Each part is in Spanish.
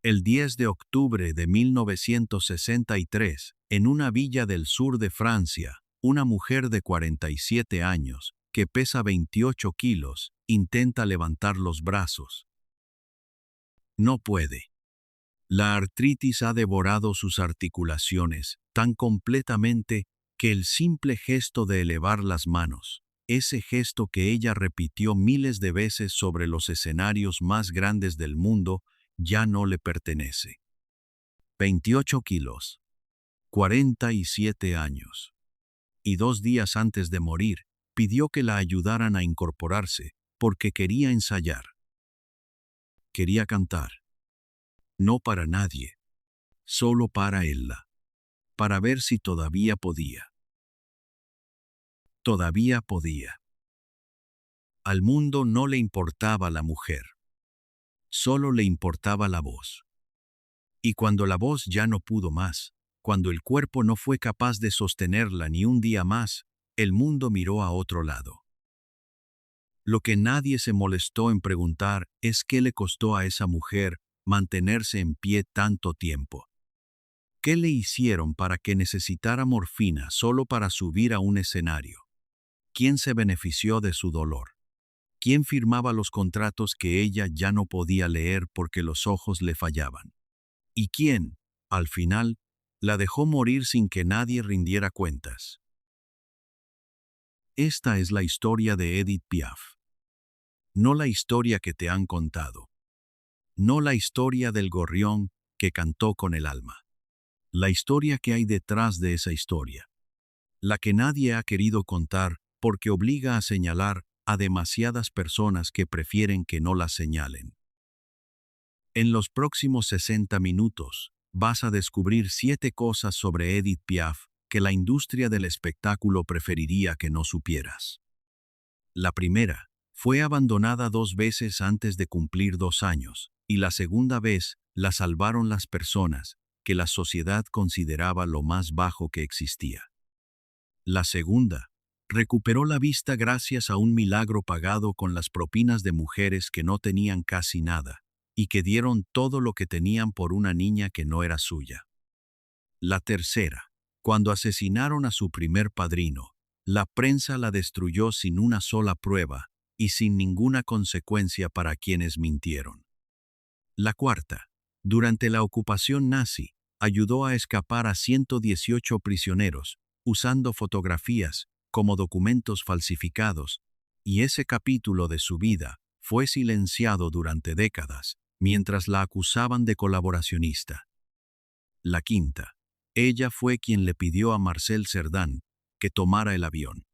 El 10 de octubre de 1963, en una villa del sur de Francia, una mujer de 47 años, que pesa 28 kilos, intenta levantar los brazos. No puede. La artritis ha devorado sus articulaciones tan completamente que el simple gesto de elevar las manos, ese gesto que ella repitió miles de veces sobre los escenarios más grandes del mundo, ya no le pertenece. 28 kilos, 47 años. Y 2 días antes de morir, pidió que la ayudaran a incorporarse, porque quería ensayar. Quería cantar. No para nadie, solo para ella, para ver si todavía podía. Todavía podía. Al mundo no le importaba la mujer, solo le importaba la voz. Y cuando la voz ya no pudo más, cuando el cuerpo no fue capaz de sostenerla ni un día más, el mundo miró a otro lado. Lo que nadie se molestó en preguntar es qué le costó a esa mujer mantenerse en pie tanto tiempo. ¿Qué le hicieron para que necesitara morfina solo para subir a un escenario? ¿Quién se benefició de su dolor? ¿Quién firmaba los contratos que ella ya no podía leer porque los ojos le fallaban? ¿Y quién, al final, la dejó morir sin que nadie rindiera cuentas? Esta es la historia de Edith Piaf. No la historia que te han contado. No la historia del gorrión que cantó con el alma. La historia que hay detrás de esa historia. La que nadie ha querido contar porque obliga a señalar a demasiadas personas que prefieren que no la señalen. En los próximos 60 minutos, vas a descubrir 7 cosas sobre Edith Piaf que la industria del espectáculo preferiría que no supieras. La primera, fue abandonada 2 veces antes de cumplir 2 años, y la segunda vez la salvaron las personas que la sociedad consideraba lo más bajo que existía. La segunda, recuperó la vista gracias a un milagro pagado con las propinas de mujeres que no tenían casi nada, y que dieron todo lo que tenían por una niña que no era suya. La tercera, cuando asesinaron a su primer padrino, la prensa la destruyó sin una sola prueba y sin ninguna consecuencia para quienes mintieron. La cuarta, durante la ocupación nazi, ayudó a escapar a 118 prisioneros, usando fotografías como documentos falsificados, y ese capítulo de su vida fue silenciado durante décadas, mientras la acusaban de colaboracionista. La quinta, ella fue quien le pidió a Marcel Cerdan que tomara el avión.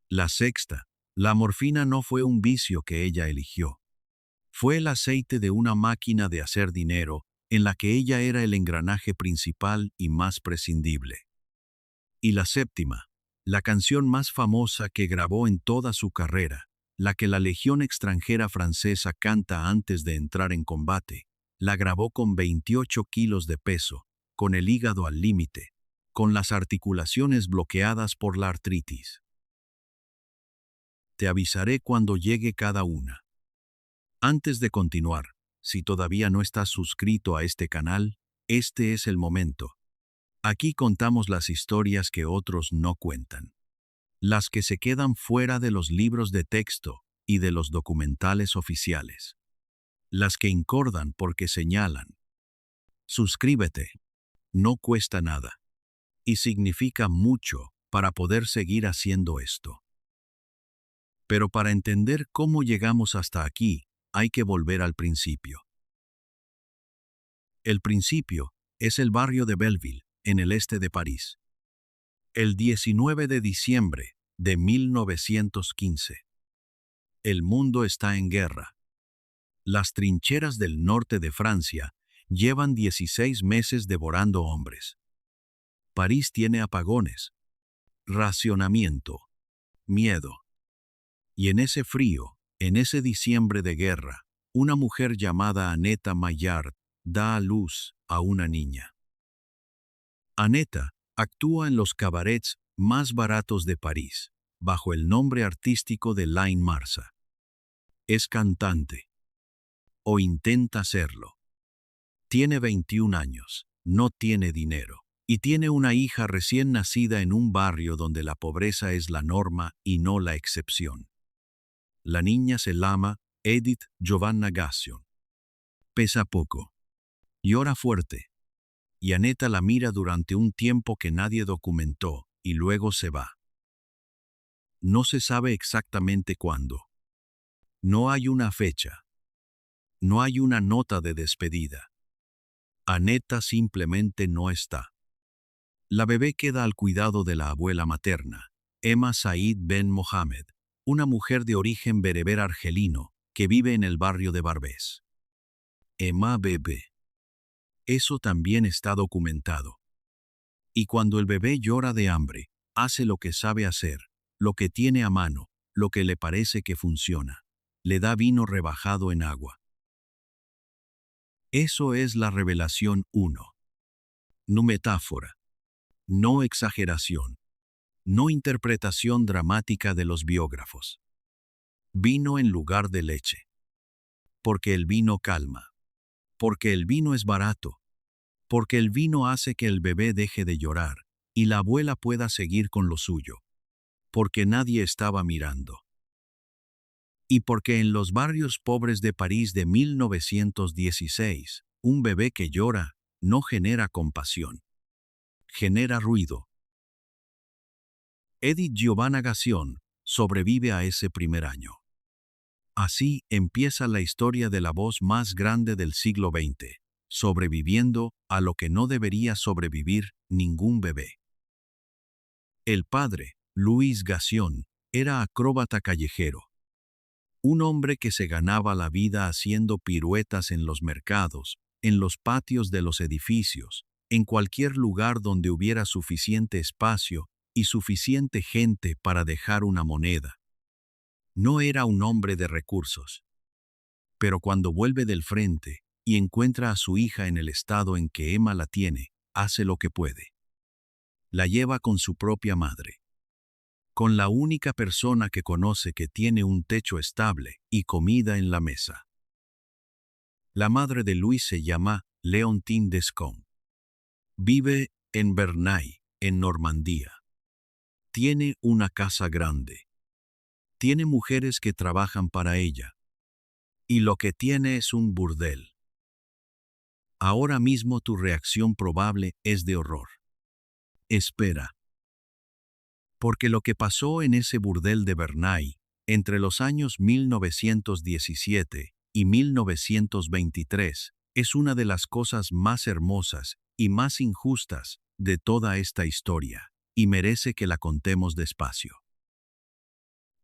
La sexta, la morfina no fue un vicio que ella eligió. Fue el aceite de una máquina de hacer dinero en la que ella era el engranaje principal y más prescindible. Y la séptima, la canción más famosa que grabó en toda su carrera, la que la Legión extranjera francesa canta antes de entrar en combate, la grabó con 28 kilos de peso, con el hígado al límite, con las articulaciones bloqueadas por la artritis. Te avisaré cuando llegue cada una. Antes de continuar, si todavía no estás suscrito a este canal, este es el momento. Aquí contamos las historias que otros no cuentan. Las que se quedan fuera de los libros de texto y de los documentales oficiales. Las que incordan porque señalan. Suscríbete. No cuesta nada. Y significa mucho para poder seguir haciendo esto. Pero para entender cómo llegamos hasta aquí, hay que volver al principio. El principio es el barrio de Belleville, en el este de París. El 19 de diciembre de 1915. El mundo está en guerra. Las trincheras del norte de Francia llevan 16 meses devorando hombres. París tiene apagones, racionamiento, miedo. Y en ese frío, en ese diciembre de guerra, una mujer llamada Annette Maillard da a luz a una niña. Annette actúa en los cabarets más baratos de París, bajo el nombre artístico de Laine Marsa. Es cantante. O intenta serlo. Tiene 21 años, no tiene dinero, y tiene una hija recién nacida en un barrio donde la pobreza es la norma y no la excepción. La niña se llama Edith Giovanna Gassion. Pesa poco. Llora fuerte. Y Aneta la mira durante un tiempo que nadie documentó, y luego se va. No se sabe exactamente cuándo. No hay una fecha. No hay una nota de despedida. Aneta simplemente no está. La bebé queda al cuidado de la abuela materna, Emma Said Ben Mohamed, una mujer de origen bereber argelino que vive en el barrio de Barbés. Emma bebé. Eso también está documentado. Y cuando el bebé llora de hambre, hace lo que sabe hacer, lo que tiene a mano, lo que le parece que funciona. Le da vino rebajado en agua. Eso es la revelación 1. No metáfora. No exageración. No interpretación dramática de los biógrafos. Vino en lugar de leche. Porque el vino calma. Porque el vino es barato. Porque el vino hace que el bebé deje de llorar y la abuela pueda seguir con lo suyo. Porque nadie estaba mirando. Y porque en los barrios pobres de París de 1916, un bebé que llora no genera compasión. Genera ruido. Edith Giovanna Gassion sobrevive a ese primer año. Así empieza la historia de la voz más grande del siglo XX, sobreviviendo a lo que no debería sobrevivir ningún bebé. El padre, Louis Gassion, era acróbata callejero. Un hombre que se ganaba la vida haciendo piruetas en los mercados, en los patios de los edificios, en cualquier lugar donde hubiera suficiente espacio y suficiente gente para dejar una moneda. No era un hombre de recursos. Pero cuando vuelve del frente y encuentra a su hija en el estado en que Emma la tiene, hace lo que puede. La lleva con su propia madre. Con la única persona que conoce que tiene un techo estable y comida en la mesa. La madre de Louis se llama Leontine Descombe. Vive en Bernay, en Normandía. Tiene una casa grande. Tiene mujeres que trabajan para ella. Y lo que tiene es un burdel. Ahora mismo tu reacción probable es de horror. Espera. Porque lo que pasó en ese burdel de Bernay, entre los años 1917 y 1923, es una de las cosas más hermosas y más injustas de toda esta historia, y merece que la contemos despacio.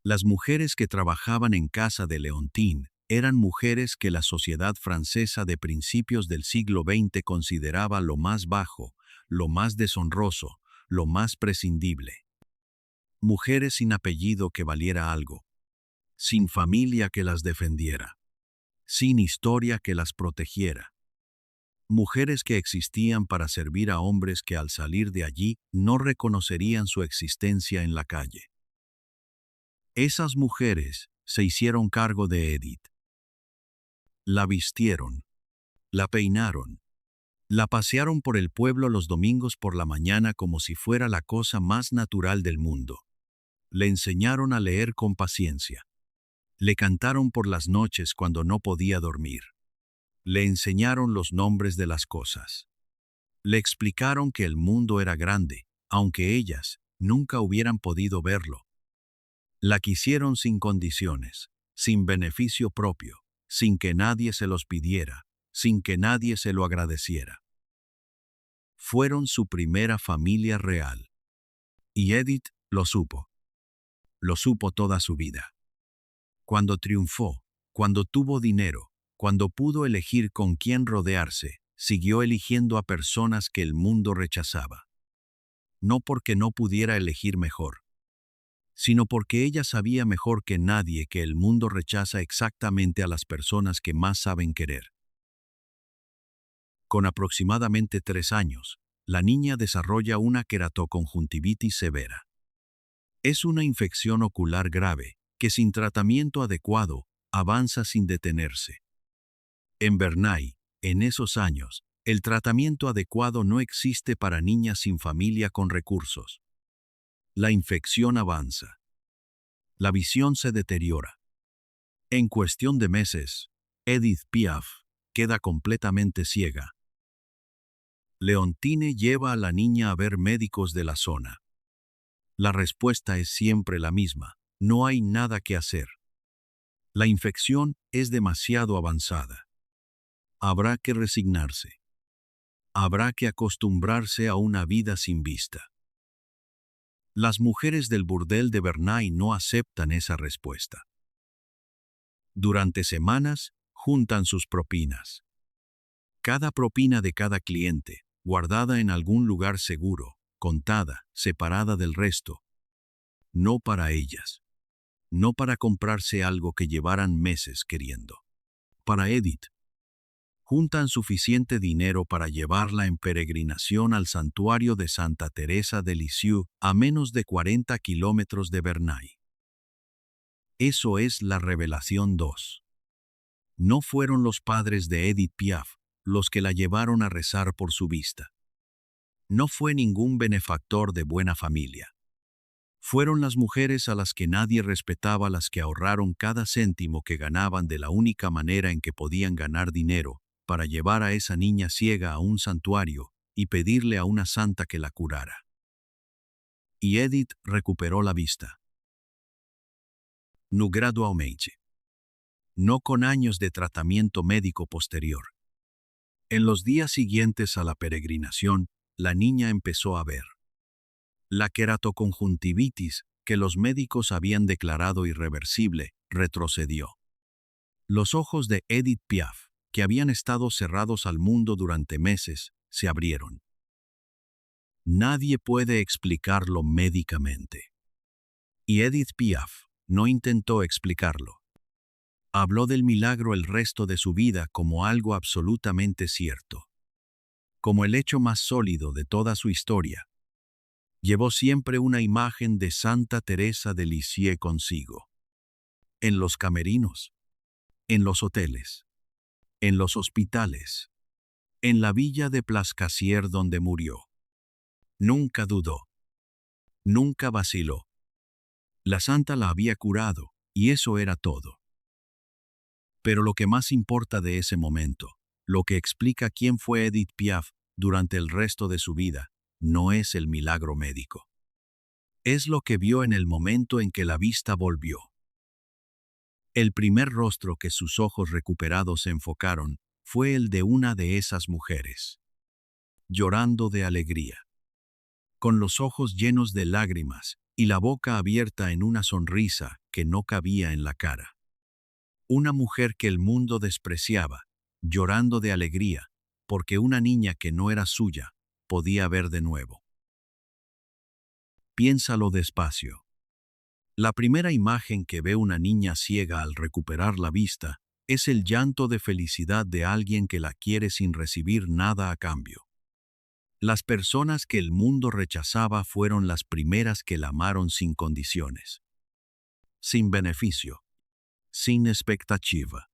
Las mujeres que trabajaban en casa de Leontine eran mujeres que la sociedad francesa de principios del siglo XX consideraba lo más bajo, lo más deshonroso, lo más prescindible. Mujeres sin apellido que valiera algo, sin familia que las defendiera, sin historia que las protegiera. Mujeres que existían para servir a hombres que al salir de allí no reconocerían su existencia en la calle. Esas mujeres se hicieron cargo de Edith. La vistieron, la peinaron, la pasearon por el pueblo los domingos por la mañana como si fuera la cosa más natural del mundo. Le enseñaron a leer con paciencia. Le cantaron por las noches cuando no podía dormir. Le enseñaron los nombres de las cosas. Le explicaron que el mundo era grande, aunque ellas nunca hubieran podido verlo. La quisieron sin condiciones, sin beneficio propio, sin que nadie se los pidiera, sin que nadie se lo agradeciera. Fueron su primera familia real. Y Edith lo supo. Lo supo toda su vida. Cuando triunfó, cuando tuvo dinero, cuando pudo elegir con quién rodearse, siguió eligiendo a personas que el mundo rechazaba. No porque no pudiera elegir mejor, sino porque ella sabía mejor que nadie que el mundo rechaza exactamente a las personas que más saben querer. Con aproximadamente 3 años, la niña desarrolla una queratoconjuntivitis severa. Es una infección ocular grave que sin tratamiento adecuado avanza sin detenerse. En Bernay, En esos años, el tratamiento adecuado no existe para niñas sin familia con recursos. La infección avanza. La visión se deteriora. En cuestión de meses, Edith Piaf queda completamente ciega. Leontine lleva a la niña a ver médicos de la zona. La respuesta es siempre la misma: no hay nada que hacer. La infección es demasiado avanzada. Habrá que resignarse. Habrá que acostumbrarse a una vida sin vista. Las mujeres del burdel de Bernay no aceptan esa respuesta. Durante semanas, juntan sus propinas. Cada propina de cada cliente, guardada en algún lugar seguro, contada, separada del resto. No para ellas. No para comprarse algo que llevaran meses queriendo. Para Edith. Juntan suficiente dinero para llevarla en peregrinación al santuario de Santa Teresa de Lisieux, a menos de 40 kilómetros de Bernay. Eso es la revelación 2. No fueron los padres de Edith Piaf los que la llevaron a rezar por su vista. No fue ningún benefactor de buena familia. Fueron las mujeres a las que nadie respetaba las que ahorraron cada céntimo que ganaban de la única manera en que podían ganar dinero, para llevar a esa niña ciega a un santuario y pedirle a una santa que la curara. Y Edith recuperó la vista. No gradualmente. No con años de tratamiento médico posterior. En los días siguientes a la peregrinación, la niña empezó a ver. La queratoconjuntivitis, que los médicos habían declarado irreversible, retrocedió. Los ojos de Edith Piaf, que habían estado cerrados al mundo durante meses, se abrieron. Nadie puede explicarlo médicamente. Y Edith Piaf no intentó explicarlo. Habló del milagro el resto de su vida como algo absolutamente cierto. Como el hecho más sólido de toda su historia. Llevó siempre una imagen de Santa Teresa de Lisieux consigo. En los camerinos. En los hoteles. En los hospitales. En la villa de Plascacier donde murió. Nunca dudó. Nunca vaciló. La santa la había curado, y eso era todo. Pero lo que más importa de ese momento, lo que explica quién fue Edith Piaf durante el resto de su vida, no es el milagro médico. Es lo que vio en el momento en que la vista volvió. El primer rostro que sus ojos recuperados enfocaron fue el de una de esas mujeres. Llorando de alegría. Con los ojos llenos de lágrimas y la boca abierta en una sonrisa que no cabía en la cara. Una mujer que el mundo despreciaba, llorando de alegría, porque una niña que no era suya podía ver de nuevo. Piénsalo despacio. La primera imagen que ve una niña ciega al recuperar la vista es el llanto de felicidad de alguien que la quiere sin recibir nada a cambio. Las personas que el mundo rechazaba fueron las primeras que la amaron sin condiciones. Sin beneficio. Sin expectativa.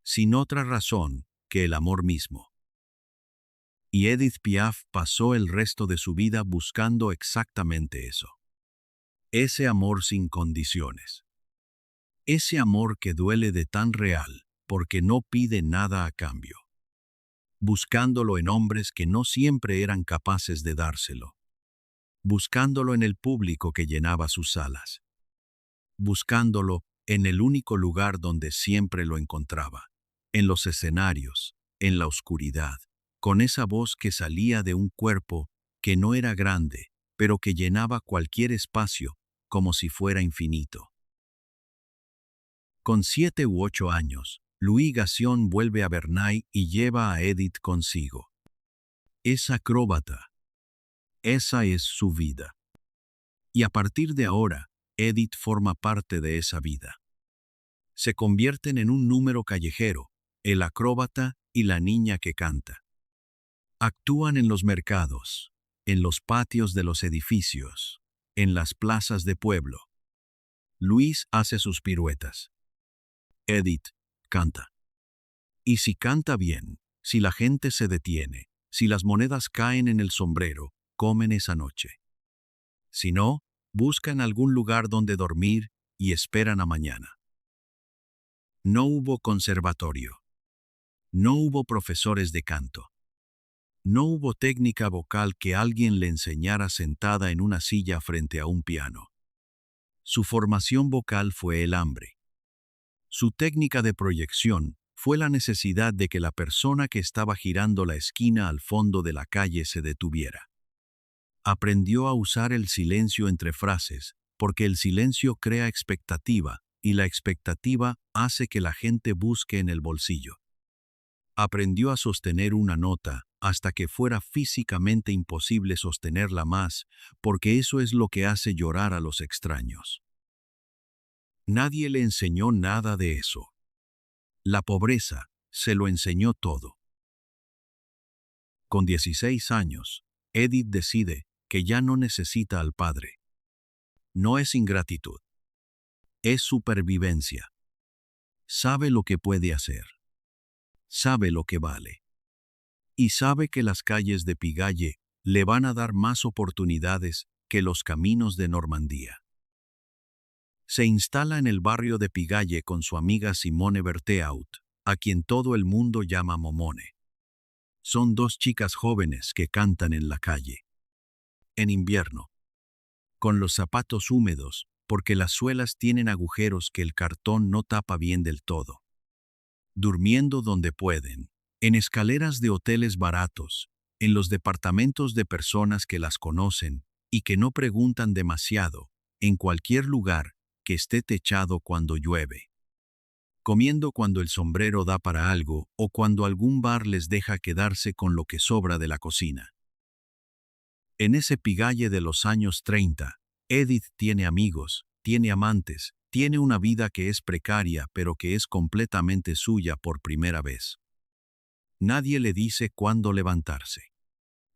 Sin otra razón que el amor mismo. Y Edith Piaf pasó el resto de su vida buscando exactamente eso. Ese amor sin condiciones. Ese amor que duele de tan real, porque no pide nada a cambio. Buscándolo en hombres que no siempre eran capaces de dárselo. Buscándolo en el público que llenaba sus salas. Buscándolo en el único lugar donde siempre lo encontraba. En los escenarios, en la oscuridad, con esa voz que salía de un cuerpo que no era grande, pero que llenaba cualquier espacio como si fuera infinito. Con 7 u 8 años, Louis Gassion vuelve a Bernay y lleva a Edith consigo. Es acróbata. Esa es su vida. Y a partir de ahora, Edith forma parte de esa vida. Se convierten en un número callejero, el acróbata y la niña que canta. Actúan en los mercados, en los patios de los edificios, en las plazas de pueblo. Luis hace sus piruetas. Edith canta. Y si canta bien, Si la gente se detiene, si las monedas caen en el sombrero, comen esa noche. Si no, buscan algún lugar donde dormir y esperan a mañana. No hubo conservatorio. No hubo profesores de canto. No hubo técnica vocal que alguien le enseñara sentada en una silla frente a un piano. Su formación vocal fue el hambre. Su técnica de proyección fue la necesidad de que la persona que estaba girando la esquina al fondo de la calle se detuviera. Aprendió a usar el silencio entre frases, porque el silencio crea expectativa, y la expectativa hace que la gente busque en el bolsillo. Aprendió a sostener una nota hasta que fuera físicamente imposible sostenerla más, porque eso es lo que hace llorar a los extraños. Nadie le enseñó nada de eso. La pobreza se lo enseñó todo. Con 16 años, Edith decide que ya no necesita al padre. No es ingratitud. Es supervivencia. Sabe lo que puede hacer. Sabe lo que vale. Y sabe que las calles de Pigalle le van a dar más oportunidades que los caminos de Normandía. Se instala en el barrio de Pigalle con su amiga Simone Berthaud, a quien todo el mundo llama Momone. Son dos chicas jóvenes que cantan en la calle. En invierno. Con los zapatos húmedos, porque las suelas tienen agujeros que el cartón no tapa bien del todo. Durmiendo donde pueden, en escaleras de hoteles baratos, en los departamentos de personas que las conocen y que no preguntan demasiado, en cualquier lugar que esté techado cuando llueve. Comiendo cuando el sombrero da para algo o cuando algún bar les deja quedarse con lo que sobra de la cocina. En ese Pigalle de los años 30, Edith tiene amigos, tiene amantes, tiene una vida que es precaria pero que es completamente suya por primera vez. Nadie le dice cuándo levantarse.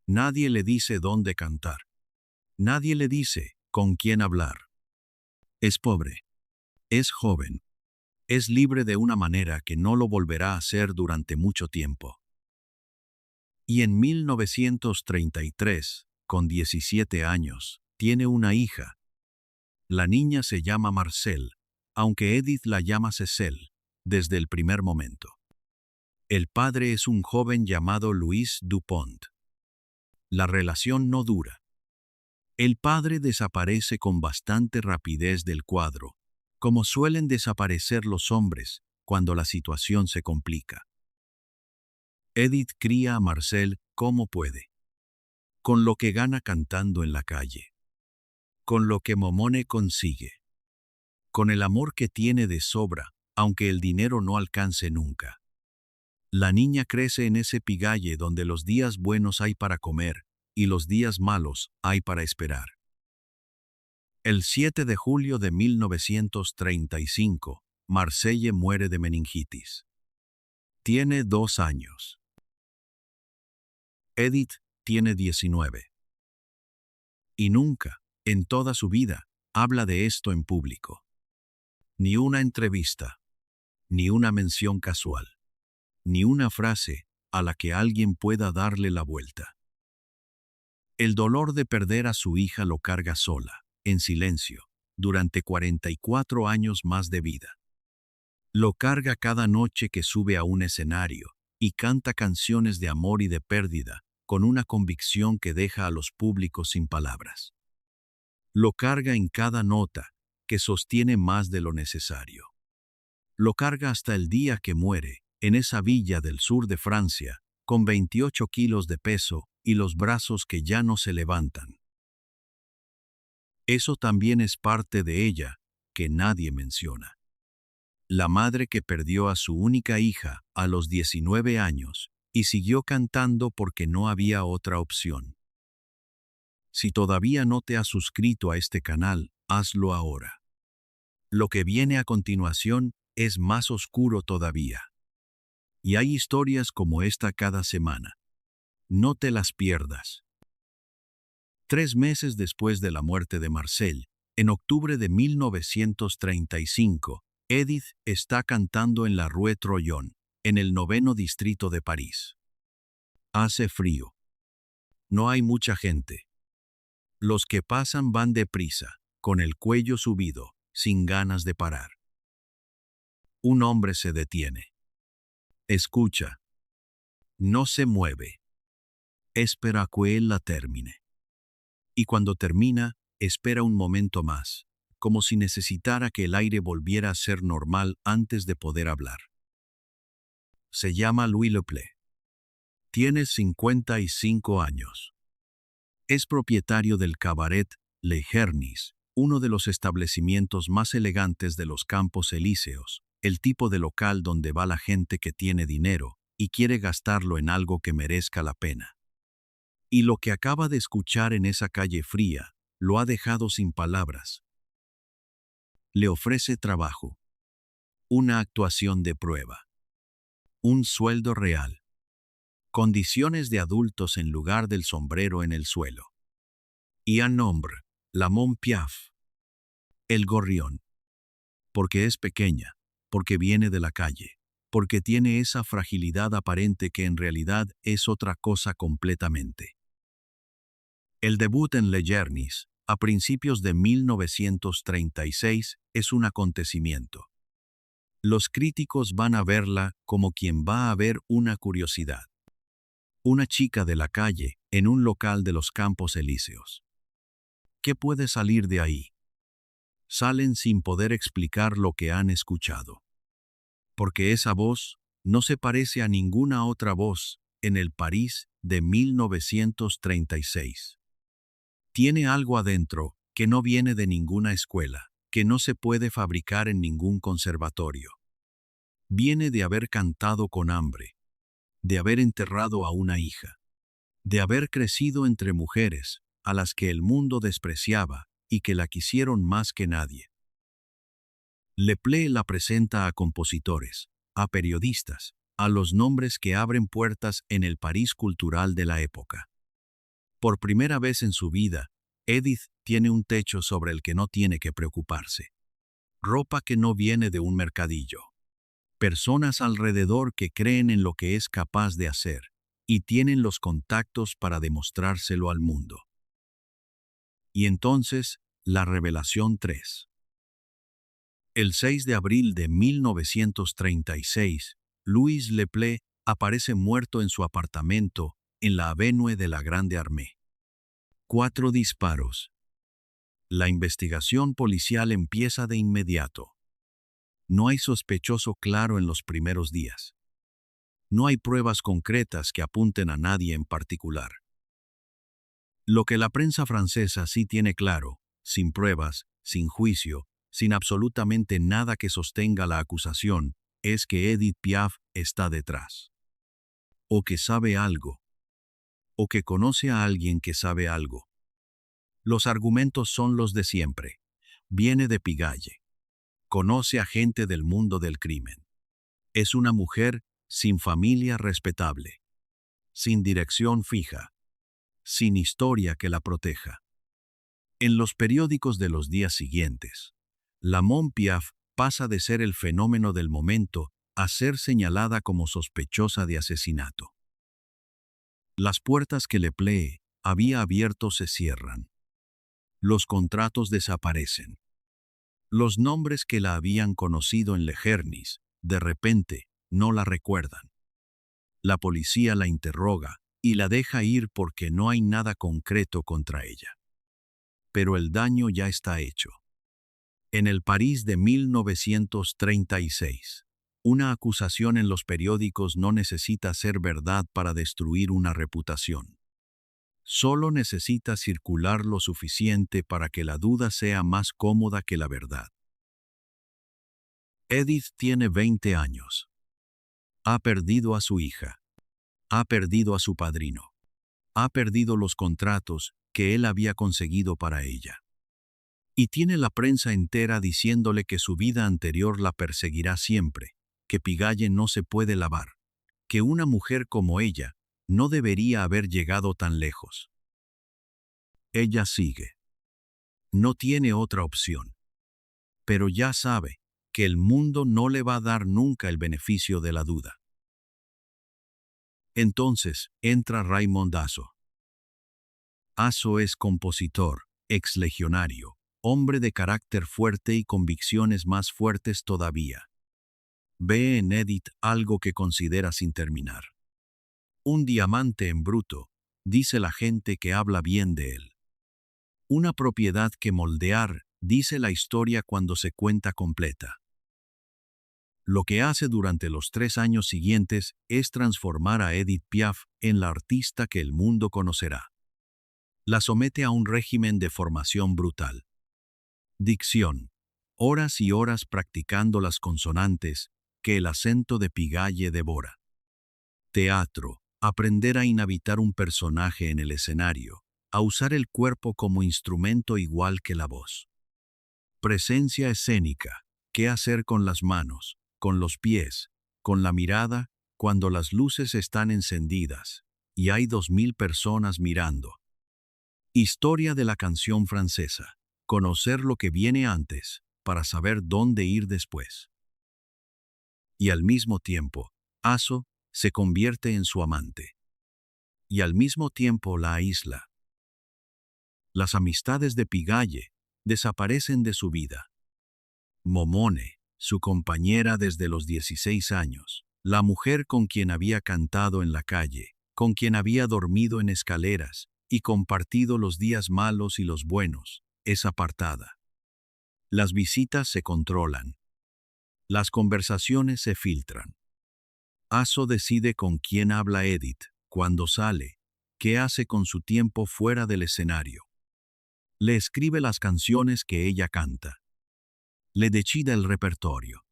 Nadie le dice dónde cantar. Nadie le dice con quién hablar. Es pobre. Es joven. Es libre de una manera que no lo volverá a hacer durante mucho tiempo. Y en 1933, con 17 años, tiene una hija. La niña se llama Marcel, aunque Edith la llama Cecil, desde el primer momento. El padre es un joven llamado Louis Dupont. La relación no dura. El padre desaparece con bastante rapidez del cuadro, como suelen desaparecer los hombres cuando la situación se complica. Edith cría a Marcel como puede. Con lo que gana cantando en la calle. Con lo que Momone consigue. Con el amor que tiene de sobra, aunque el dinero no alcance nunca. La niña crece en ese Pigalle donde los días buenos hay para comer y los días malos hay para esperar. El 7 de julio de 1935, Marcelle muere de meningitis. Tiene 2 años. Edith tiene 19. Y nunca, en toda su vida, habla de esto en público. Ni una entrevista, ni una mención casual, ni una frase a la que alguien pueda darle la vuelta. El dolor de perder a su hija lo carga sola, en silencio, durante 44 años más de vida. Lo carga cada noche que sube a un escenario y canta canciones de amor y de pérdida con una convicción que deja a los públicos sin palabras. Lo carga en cada nota, que sostiene más de lo necesario. Lo carga hasta el día que muere, en esa villa del sur de Francia, con 28 kilos de peso y los brazos que ya no se levantan. Eso también es parte de ella, que nadie menciona. La madre que perdió a su única hija a los 19 años y siguió cantando porque no había otra opción. Si todavía no te has suscrito a este canal, hazlo ahora. Lo que viene a continuación es más oscuro todavía. Y hay historias como esta cada semana. No te las pierdas. 3 meses después de la muerte de Marcel, en octubre de 1935, Edith está cantando en la Rue Troyon, en el 9º distrito de París. Hace frío. No hay mucha gente. Los que pasan van deprisa, con el cuello subido, sin ganas de parar. Un hombre se detiene. Escucha. No se mueve. Espera a que él la termine. Y cuando termina, espera un momento más, como si necesitara que el aire volviera a ser normal antes de poder hablar. Se llama Louis Leplé. Tiene 55 años. Es propietario del cabaret Le Hernis, uno de los establecimientos más elegantes de los Campos Elíseos, el tipo de local donde va la gente que tiene dinero y quiere gastarlo en algo que merezca la pena. Y lo que acaba de escuchar en esa calle fría lo ha dejado sin palabras. Le ofrece trabajo, una actuación de prueba, un sueldo real, condiciones de adultos en lugar del sombrero en el suelo. Y a nombre, la Montpiaf, el gorrión, porque es pequeña, porque viene de la calle, porque tiene esa fragilidad aparente que en realidad es otra cosa completamente. El debut en Le Hernis, a principios de 1936, es un acontecimiento. Los críticos van a verla como quien va a ver una curiosidad. Una chica de la calle en un local de los Campos Elíseos. ¿Qué puede salir de ahí? Salen sin poder explicar lo que han escuchado. Porque esa voz no se parece a ninguna otra voz en el París de 1936. Tiene algo adentro que no viene de ninguna escuela, que no se puede fabricar en ningún conservatorio. Viene de haber cantado con hambre, de haber enterrado a una hija, de haber crecido entre mujeres a las que el mundo despreciaba y que la quisieron más que nadie. Leplé la presenta a compositores, a periodistas, a los nombres que abren puertas en el París cultural de la época. Por primera vez en su vida, Edith tiene un techo sobre el que no tiene que preocuparse. Ropa que no viene de un mercadillo. Personas alrededor que creen en lo que es capaz de hacer y tienen los contactos para demostrárselo al mundo. Y entonces, la revelación 3. El 6 de abril de 1936, Louis Leplé aparece muerto en su apartamento en la Avenue de la Grande Armée. 4 disparos. La investigación policial empieza de inmediato. No hay sospechoso claro en los primeros días. No hay pruebas concretas que apunten a nadie en particular. Lo que la prensa francesa sí tiene claro, sin pruebas, sin juicio, sin absolutamente nada que sostenga la acusación, es que Edith Piaf está detrás. O que sabe algo. O que conoce a alguien que sabe algo. Los argumentos son los de siempre. Viene de Pigalle. Conoce a gente del mundo del crimen. Es una mujer sin familia respetable. Sin dirección fija. Sin historia que la proteja. En los periódicos de los días siguientes, la Montpiaf pasa de ser el fenómeno del momento a ser señalada como sospechosa de asesinato. Las puertas que Leplé había abierto se cierran. Los contratos desaparecen. Los nombres que la habían conocido en Le Hernis, de repente, no la recuerdan. La policía la interroga y la deja ir porque no hay nada concreto contra ella. Pero el daño ya está hecho. En el París de 1936, una acusación en los periódicos no necesita ser verdad para destruir una reputación. Solo necesita circular lo suficiente para que la duda sea más cómoda que la verdad. Edith tiene 20 años. Ha perdido a su hija. Ha perdido a su padrino. Ha perdido los contratos que él había conseguido para ella. Y tiene la prensa entera diciéndole que su vida anterior la perseguirá siempre, que Pigalle no se puede lavar, que una mujer como ella no debería haber llegado tan lejos. Ella sigue. No tiene otra opción. Pero ya sabe que el mundo no le va a dar nunca el beneficio de la duda. Entonces entra Raymond Asso. Asso es compositor, exlegionario, hombre de carácter fuerte y convicciones más fuertes todavía. Ve en Edith algo que considera sin terminar. Un diamante en bruto, dice la gente que habla bien de él. Una propiedad que moldear, dice la historia cuando se cuenta completa. Lo que hace durante los 3 años siguientes es transformar a Edith Piaf en la artista que el mundo conocerá. La somete a un régimen de formación brutal. Dicción. Horas y horas practicando las consonantes que el acento de Pigalle devora. Teatro. Aprender a inhabitar un personaje en el escenario, a usar el cuerpo como instrumento igual que la voz. Presencia escénica. ¿Qué hacer con las manos, con los pies, con la mirada, cuando las luces están encendidas y hay 2000 personas mirando? Historia de la canción francesa. Conocer lo que viene antes para saber dónde ir después. Y al mismo tiempo, Asso se convierte en su amante. Y al mismo tiempo la aísla. Las amistades de Pigalle desaparecen de su vida. Momone, su compañera desde los 16 años, la mujer con quien había cantado en la calle, con quien había dormido en escaleras y compartido los días malos y los buenos, es apartada. Las visitas se controlan. Las conversaciones se filtran. Asso decide con quién habla Edith, cuándo sale, qué hace con su tiempo fuera del escenario. Le escribe las canciones que ella canta. Le decide el repertorio.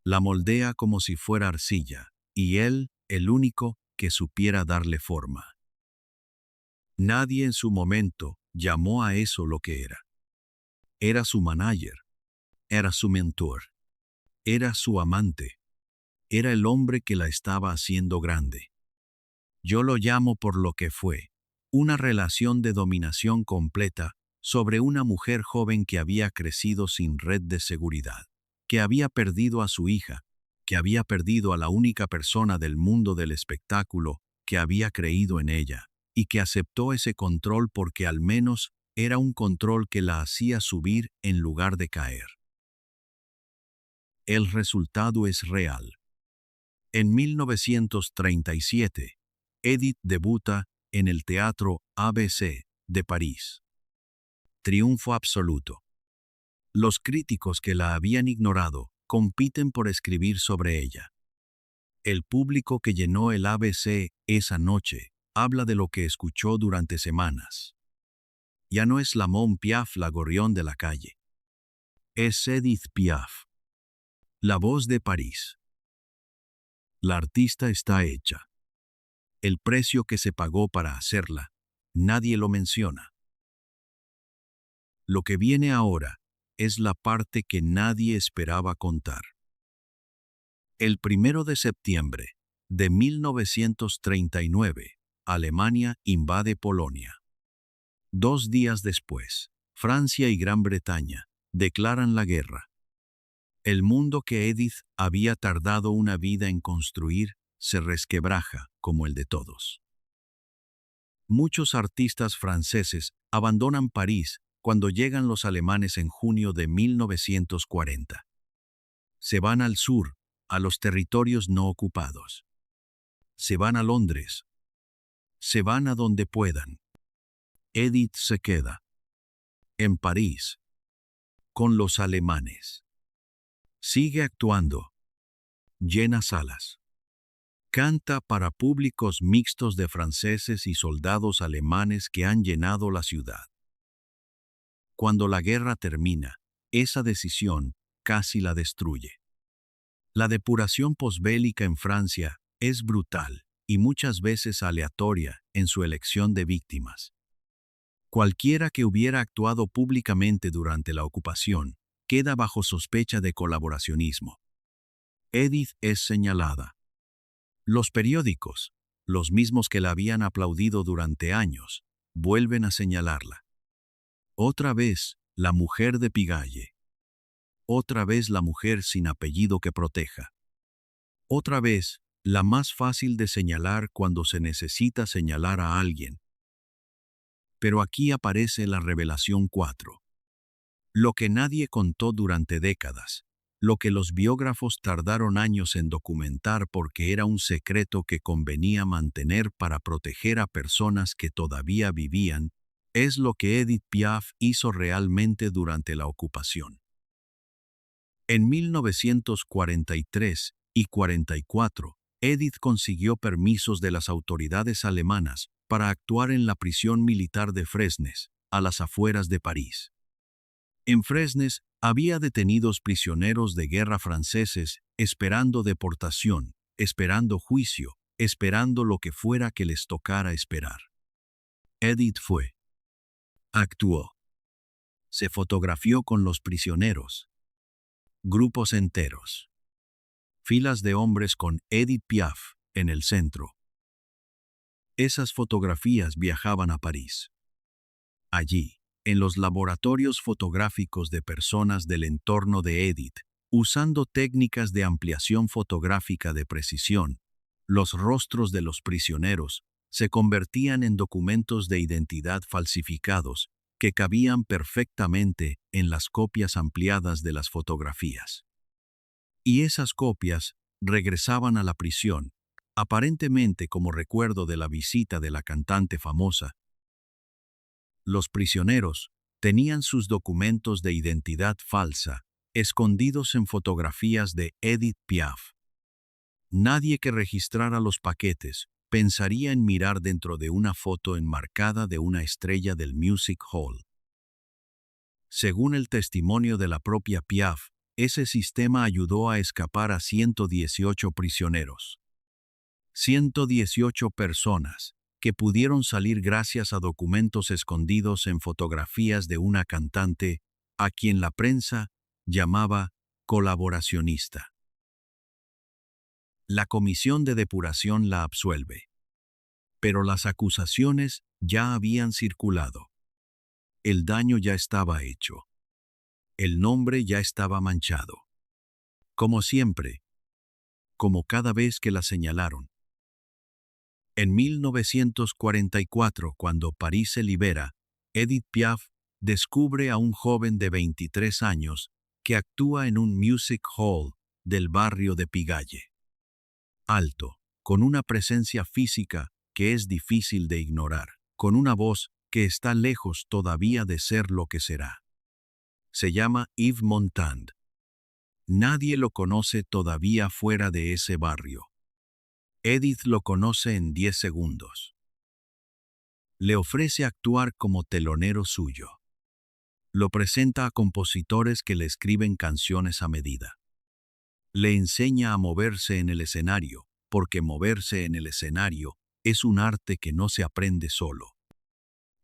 La moldea como si fuera arcilla, y él, el único, que supiera darle forma. Nadie en su momento llamó a eso lo que era. Era su manager, era su mentor, era su amante, era el hombre que la estaba haciendo grande. Yo lo llamo por lo que fue, una relación de dominación completa sobre una mujer joven que había crecido sin red de seguridad, que había perdido a su hija, que había perdido a la única persona del mundo del espectáculo que había creído en ella, y que aceptó ese control porque al menos era un control que la hacía subir en lugar de caer. El resultado es real. En 1937, Edith debuta en el Teatro ABC de París. Triunfo absoluto. Los críticos que la habían ignorado compiten por escribir sobre ella. El público que llenó el ABC esa noche habla de lo que escuchó durante semanas. Ya no es la Mon Piaf la gorrión de la calle. Es Edith Piaf. La voz de París. La artista está hecha. El precio que se pagó para hacerla, nadie lo menciona. Lo que viene ahora es la parte que nadie esperaba contar. El 1 de septiembre de 1939, Alemania invade Polonia. 2 días después, Francia y Gran Bretaña declaran la guerra. El mundo que Edith había tardado una vida en construir se resquebraja como el de todos. Muchos artistas franceses abandonan París cuando llegan los alemanes en junio de 1940. Se van al sur, a los territorios no ocupados. Se van a Londres. Se van a donde puedan. Edith se queda. En París. Con los alemanes. Sigue actuando. Llena salas. Canta para públicos mixtos de franceses y soldados alemanes que han llenado la ciudad. Cuando la guerra termina, esa decisión casi la destruye. La depuración posbélica en Francia es brutal y muchas veces aleatoria en su elección de víctimas. Cualquiera que hubiera actuado públicamente durante la ocupación queda bajo sospecha de colaboracionismo. Edith es señalada. Los periódicos, los mismos que la habían aplaudido durante años, vuelven a señalarla. Otra vez, la mujer de Pigalle. Otra vez la mujer sin apellido que proteja. Otra vez, La más fácil de señalar cuando se necesita señalar a alguien. Pero aquí aparece la revelación 4. Lo que nadie contó durante décadas, lo que los biógrafos tardaron años en documentar porque era un secreto que convenía mantener para proteger a personas que todavía vivían, es lo que Edith Piaf hizo realmente durante la ocupación. En 1943 y 44, Edith consiguió permisos de las autoridades alemanas para actuar en la prisión militar de Fresnes, a las afueras de París. En Fresnes había detenidos prisioneros de guerra franceses esperando deportación, esperando juicio, esperando lo que fuera que les tocara esperar. Edith fue. Actuó. Se fotografió con los prisioneros. Grupos enteros. Filas de hombres con Edith Piaf en el centro. Esas fotografías viajaban a París. Allí, en los laboratorios fotográficos de personas del entorno de Edith, usando técnicas de ampliación fotográfica de precisión, los rostros de los prisioneros se convertían en documentos de identidad falsificados que cabían perfectamente en las copias ampliadas de las fotografías. Y esas copias regresaban a la prisión, aparentemente como recuerdo de la visita de la cantante famosa. Los prisioneros tenían sus documentos de identidad falsa escondidos en fotografías de Edith Piaf. Nadie que registrara los paquetes pensaría en mirar dentro de una foto enmarcada de una estrella del Music Hall. Según el testimonio de la propia Piaf, ese sistema ayudó a escapar a 118 prisioneros. 118 personas que pudieron salir gracias a documentos escondidos en fotografías de una cantante a quien la prensa llamaba colaboracionista. La comisión de depuración la absuelve. Pero las acusaciones ya habían circulado. El daño ya estaba hecho. El nombre ya estaba manchado. Como siempre, como cada vez que la señalaron. En 1944, cuando París se libera, Edith Piaf descubre a un joven de 23 años que actúa en un music hall del barrio de Pigalle. Alto, con una presencia física que es difícil de ignorar, con una voz que está lejos todavía de ser lo que será. Se llama Yves Montand. Nadie lo conoce todavía fuera de ese barrio. Edith lo conoce en 10 segundos. Le ofrece actuar como telonero suyo. Lo presenta a compositores que le escriben canciones a medida. Le enseña a moverse en el escenario, porque moverse en el escenario es un arte que no se aprende solo.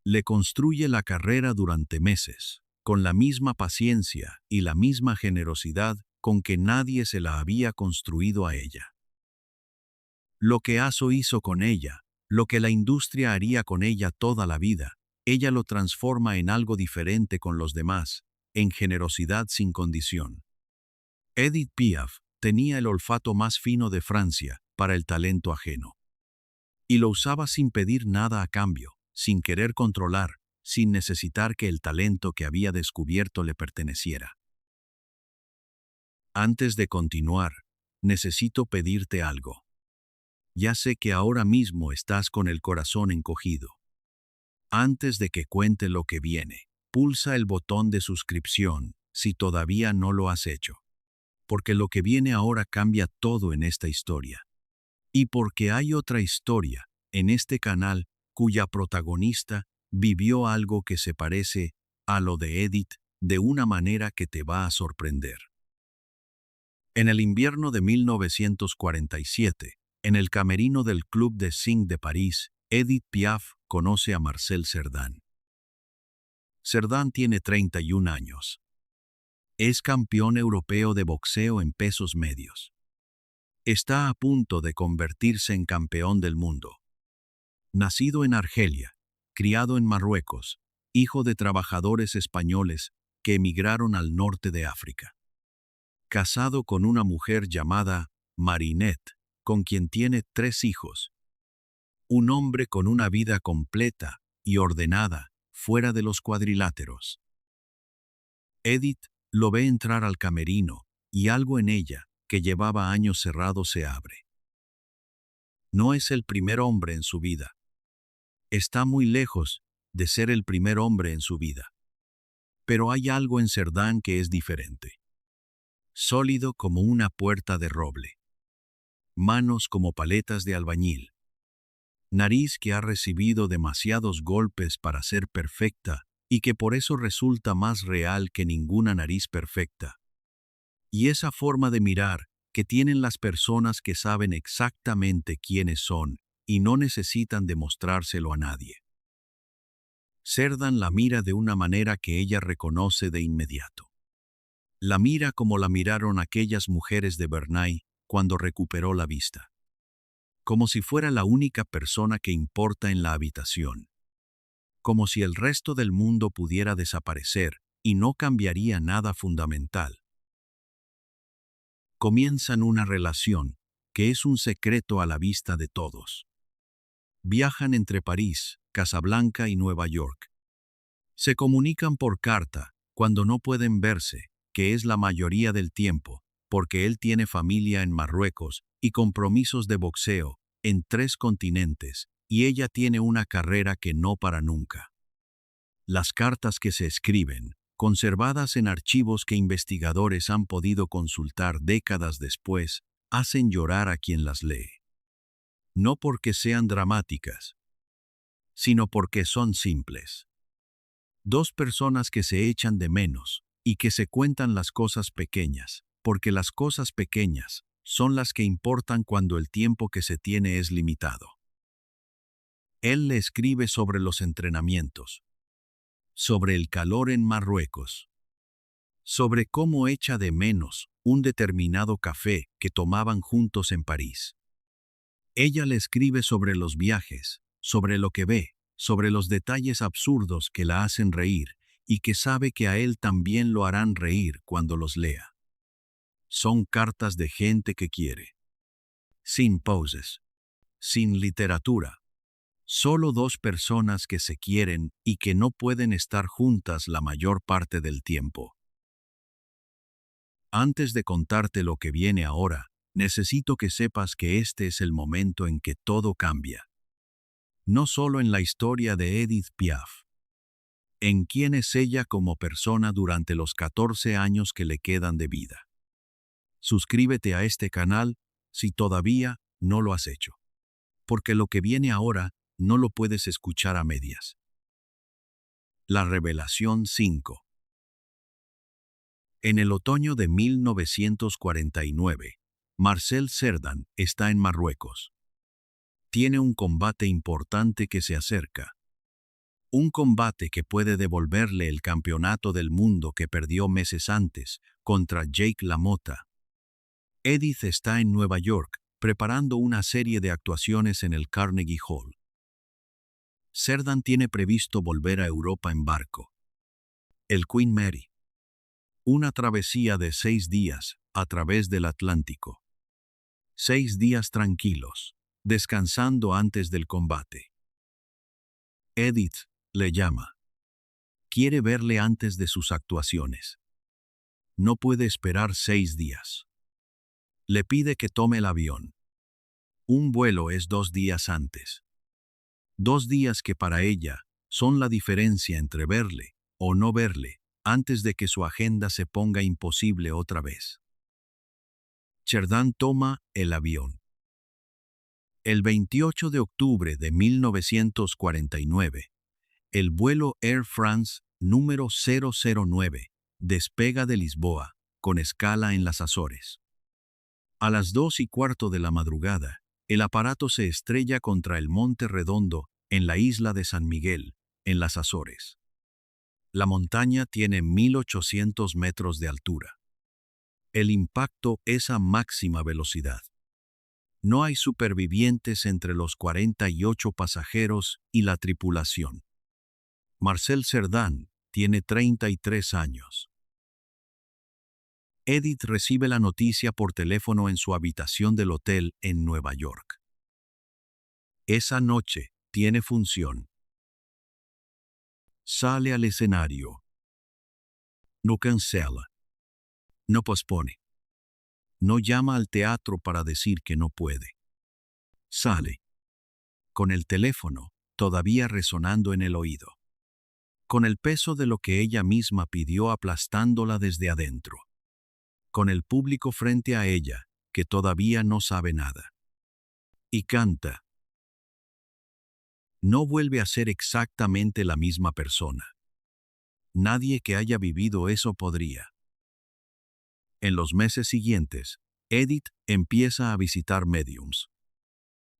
Le construye la carrera durante meses, con la misma paciencia y la misma generosidad con que nadie se la había construido a ella. Lo que Aso hizo con ella, lo que la industria haría con ella toda la vida, ella lo transforma en algo diferente con los demás, en generosidad sin condición. Edith Piaf tenía el olfato más fino de Francia para el talento ajeno. Y lo usaba sin pedir nada a cambio, sin querer controlar, sin necesitar que el talento que había descubierto le perteneciera. Antes de continuar, necesito pedirte algo. Ya sé que ahora mismo estás con el corazón encogido. Antes de que cuente lo que viene, pulsa el botón de suscripción si todavía no lo has hecho. Porque lo que viene ahora cambia todo en esta historia. Y porque hay otra historia en este canal cuya protagonista vivió algo que se parece a lo de Edith de una manera que te va a sorprender. En el invierno de 1947, en el camerino del Club de Zinc de París, Edith Piaf conoce a Marcel Cerdan. Cerdan tiene 31 años. Es campeón europeo de boxeo en pesos medios. Está a punto de convertirse en campeón del mundo. Nacido en Argelia, criado en Marruecos, hijo de trabajadores españoles que emigraron al norte de África. Casado con una mujer llamada Marinette, con quien tiene 3 hijos. Un hombre con una vida completa y ordenada, fuera de los cuadriláteros. Edith lo ve entrar al camerino, y algo en ella, que llevaba años cerrado, se abre. No es el primer hombre en su vida. Está muy lejos de ser el primer hombre en su vida. Pero hay algo en Cerdán que es diferente. Sólido como una puerta de roble. Manos como paletas de albañil. Nariz que ha recibido demasiados golpes para ser perfecta y que por eso resulta más real que ninguna nariz perfecta. Y esa forma de mirar que tienen las personas que saben exactamente quiénes son y no necesitan demostrárselo a nadie. Cerdán la mira de una manera que ella reconoce de inmediato. La mira como la miraron aquellas mujeres de Bernay cuando recuperó la vista. Como si fuera la única persona que importa en la habitación. Como si el resto del mundo pudiera desaparecer y no cambiaría nada fundamental. Comienzan una relación que es un secreto a la vista de todos. Viajan entre París, Casablanca y Nueva York. Se comunican por carta cuando no pueden verse, que es la mayoría del tiempo, porque él tiene familia en Marruecos y compromisos de boxeo en 3 continentes, y ella tiene una carrera que no para nunca. Las cartas que se escriben, conservadas en archivos que investigadores han podido consultar décadas después, hacen llorar a quien las lee. No porque sean dramáticas, sino porque son simples. 2 personas que se echan de menos y que se cuentan las cosas pequeñas, porque las cosas pequeñas son las que importan cuando el tiempo que se tiene es limitado. Él le escribe sobre los entrenamientos, sobre el calor en Marruecos, sobre cómo echa de menos un determinado café que tomaban juntos en París. Ella le escribe sobre los viajes, sobre lo que ve, sobre los detalles absurdos que la hacen reír y que sabe que a él también lo harán reír cuando los lea. Son cartas de gente que quiere. Sin poses. Sin literatura. Solo 2 personas que se quieren y que no pueden estar juntas la mayor parte del tiempo. Antes de contarte lo que viene ahora, necesito que sepas que este es el momento en que todo cambia. No solo en la historia de Edith Piaf. En quién es ella como persona durante los 14 años que le quedan de vida. Suscríbete a este canal si todavía no lo has hecho. Porque lo que viene ahora no lo puedes escuchar a medias. La revelación 5. En el otoño de 1949, Marcel Cerdán está en Marruecos. Tiene un combate importante que se acerca. Un combate que puede devolverle el campeonato del mundo que perdió meses antes contra Jake LaMotta. Edith está en Nueva York preparando una serie de actuaciones en el Carnegie Hall. Cerdán tiene previsto volver a Europa en barco. El Queen Mary. Una travesía de 6 días a través del Atlántico. 6 días tranquilos, descansando antes del combate. Edith le llama. Quiere verle antes de sus actuaciones. No puede esperar 6 días. Le pide que tome el avión. Un vuelo es 2 días antes. 2 días que para ella son la diferencia entre verle o no verle antes de que su agenda se ponga imposible otra vez. Cerdán toma el avión. El 28 de octubre de 1949, el vuelo Air France número 009 despega de Lisboa, con escala en las Azores. A las 2:15 de la madrugada, el aparato se estrella contra el Monte Redondo en la isla de San Miguel, en las Azores. La montaña tiene 1800 metros de altura. El impacto es a máxima velocidad. No hay supervivientes entre los 48 pasajeros y la tripulación. Marcel Cerdán tiene 33 años. Edith recibe la noticia por teléfono en su habitación del hotel en Nueva York. Esa noche tiene función. Sale al escenario. No cancela. No pospone. No llama al teatro para decir que no puede. Sale. Con el teléfono todavía resonando en el oído. Con el peso de lo que ella misma pidió aplastándola desde adentro. Con el público frente a ella, que todavía no sabe nada. Y canta. No vuelve a ser exactamente la misma persona. Nadie que haya vivido eso podría. En los meses siguientes, Edith empieza a visitar médiums.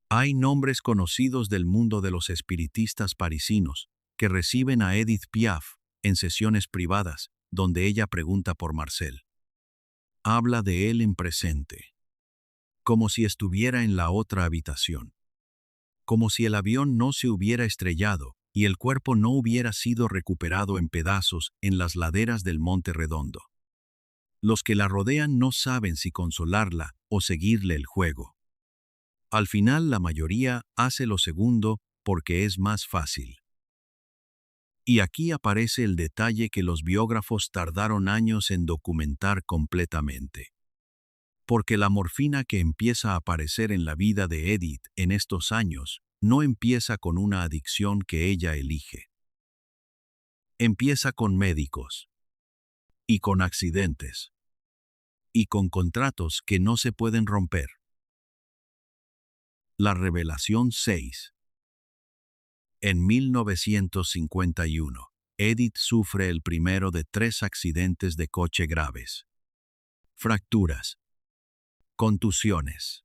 Hay nombres conocidos del mundo de los espiritistas parisinos que reciben a Edith Piaf en sesiones privadas donde ella pregunta por Marcel. Habla de él en presente, como si estuviera en la otra habitación, como si el avión no se hubiera estrellado y el cuerpo no hubiera sido recuperado en pedazos en las laderas del Monte Redondo. Los que la rodean no saben si consolarla o seguirle el juego. Al final la mayoría hace lo segundo porque es más fácil. Y aquí aparece el detalle que los biógrafos tardaron años en documentar completamente. Porque la morfina que empieza a aparecer en la vida de Edith en estos años no empieza con una adicción que ella elige. Empieza con médicos. Y con accidentes. Y con contratos que no se pueden romper. La revelación 6. En 1951, Edith sufre el primero de 3 accidentes de coche graves. Fracturas. Contusiones.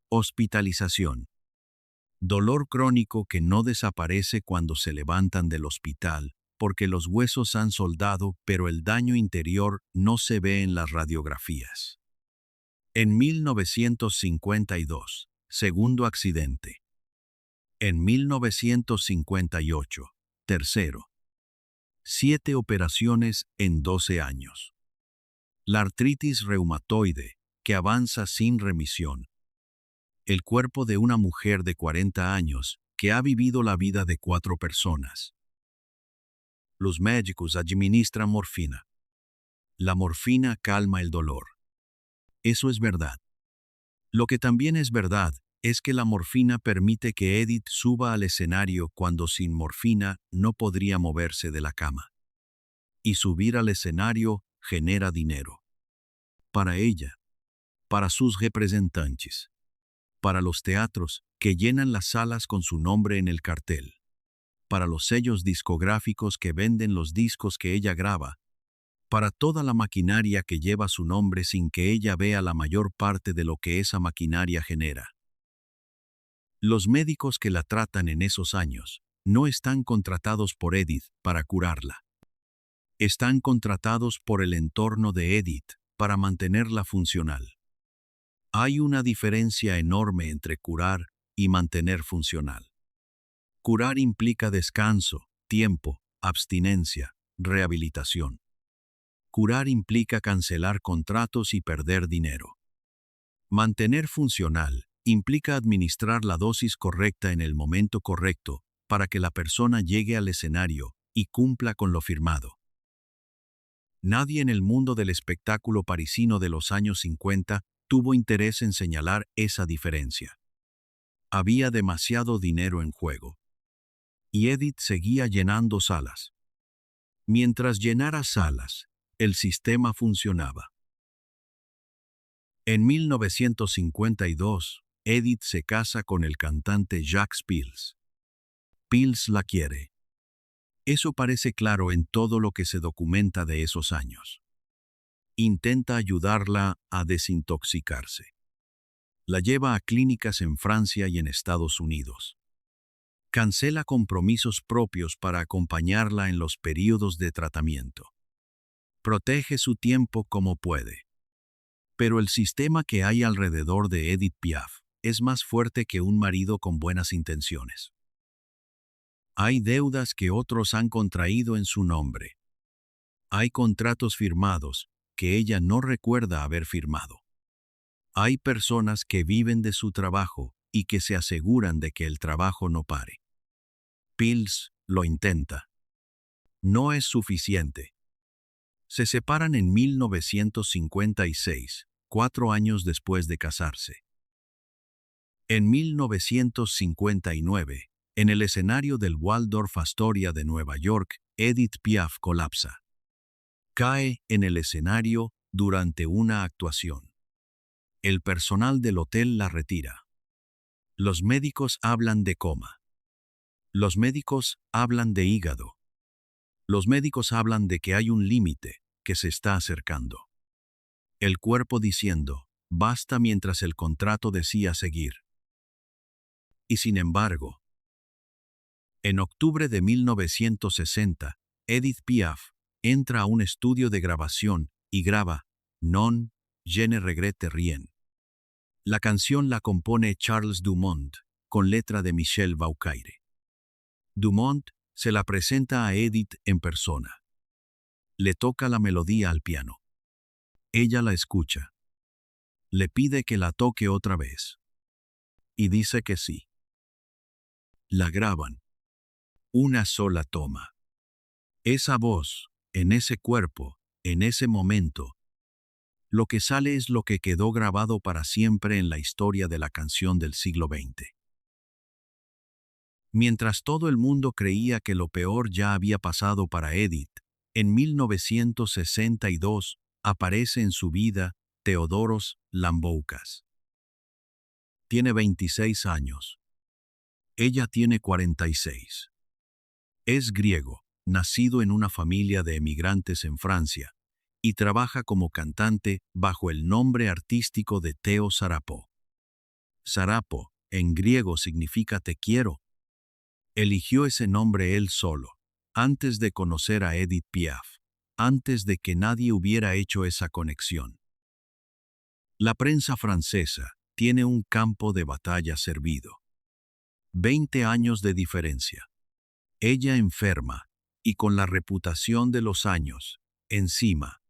Hospitalización. Dolor crónico que no desaparece cuando se levantan del hospital, porque los huesos han soldado, pero el daño interior no se ve en las radiografías. En 1952, segundo accidente. En 1958, tercero. 7 operaciones en 12 años. La artritis reumatoide, que avanza sin remisión. El cuerpo de una mujer de 40 años que ha vivido la vida de 4 personas. Los médicos administran morfina. La morfina calma el dolor. Eso es verdad. Lo que también es verdad es que la morfina permite que Edith suba al escenario cuando sin morfina no podría moverse de la cama. Y subir al escenario genera dinero. Para ella, para sus representantes, para los teatros que llenan las salas con su nombre en el cartel, para los sellos discográficos que venden los discos que ella graba, para toda la maquinaria que lleva su nombre sin que ella vea la mayor parte de lo que esa maquinaria genera. Los médicos que la tratan en esos años no están contratados por Edith para curarla. Están contratados por el entorno de Edith para mantenerla funcional. Hay una diferencia enorme entre curar y mantener funcional. Curar implica descanso, tiempo, abstinencia, rehabilitación. Curar implica cancelar contratos y perder dinero. Mantener funcional implica administrar la dosis correcta en el momento correcto para que la persona llegue al escenario y cumpla con lo firmado. Nadie en el mundo del espectáculo parisino de los años 50 tuvo interés en señalar esa diferencia. Había demasiado dinero en juego. Y Edith seguía llenando salas. Mientras llenara salas, el sistema funcionaba. En 1952, Edith se casa con el cantante Jacques Pils. Pils la quiere. Eso parece claro en todo lo que se documenta de esos años. Intenta ayudarla a desintoxicarse. La lleva a clínicas en Francia y en Estados Unidos. Cancela compromisos propios para acompañarla en los periodos de tratamiento. Protege su tiempo como puede. Pero el sistema que hay alrededor de Edith Piaf es más fuerte que un marido con buenas intenciones. Hay deudas que otros han contraído en su nombre. Hay contratos firmados que ella no recuerda haber firmado. Hay personas que viven de su trabajo y que se aseguran de que el trabajo no pare. Pills lo intenta. No es suficiente. Se separan en 1956, 4 años después de casarse. En 1959, en el escenario del Waldorf Astoria de Nueva York, Edith Piaf colapsa. Cae en el escenario durante una actuación. El personal del hotel la retira. Los médicos hablan de coma. Los médicos hablan de hígado. Los médicos hablan de que hay un límite que se está acercando. El cuerpo diciendo, basta mientras el contrato decía seguir. Y sin embargo, en octubre de 1960, Edith Piaf entra a un estudio de grabación y graba Non, je ne regrette rien. La canción la compone Charles Dumont, con letra de Michel Baucaire. Dumont se la presenta a Edith en persona. Le toca la melodía al piano. Ella la escucha. Le pide que la toque otra vez. Y dice que sí. La graban. Una sola toma. Esa voz, en ese cuerpo, en ese momento. Lo que sale es lo que quedó grabado para siempre en la historia de la canción del siglo XX. Mientras todo el mundo creía que lo peor ya había pasado para Edith, en 1962 aparece en su vida Theodoros Lamboukas. Tiene 26 años. Ella tiene 46. Es griego, nacido en una familia de emigrantes en Francia, y trabaja como cantante bajo el nombre artístico de Theo Sarapo. Sarapo, en griego, significa te quiero. Eligió ese nombre él solo, antes de conocer a Edith Piaf, antes de que nadie hubiera hecho esa conexión. La prensa francesa tiene un campo de batalla servido. 20 años de diferencia. Ella enferma, y con la reputación de los años, encima.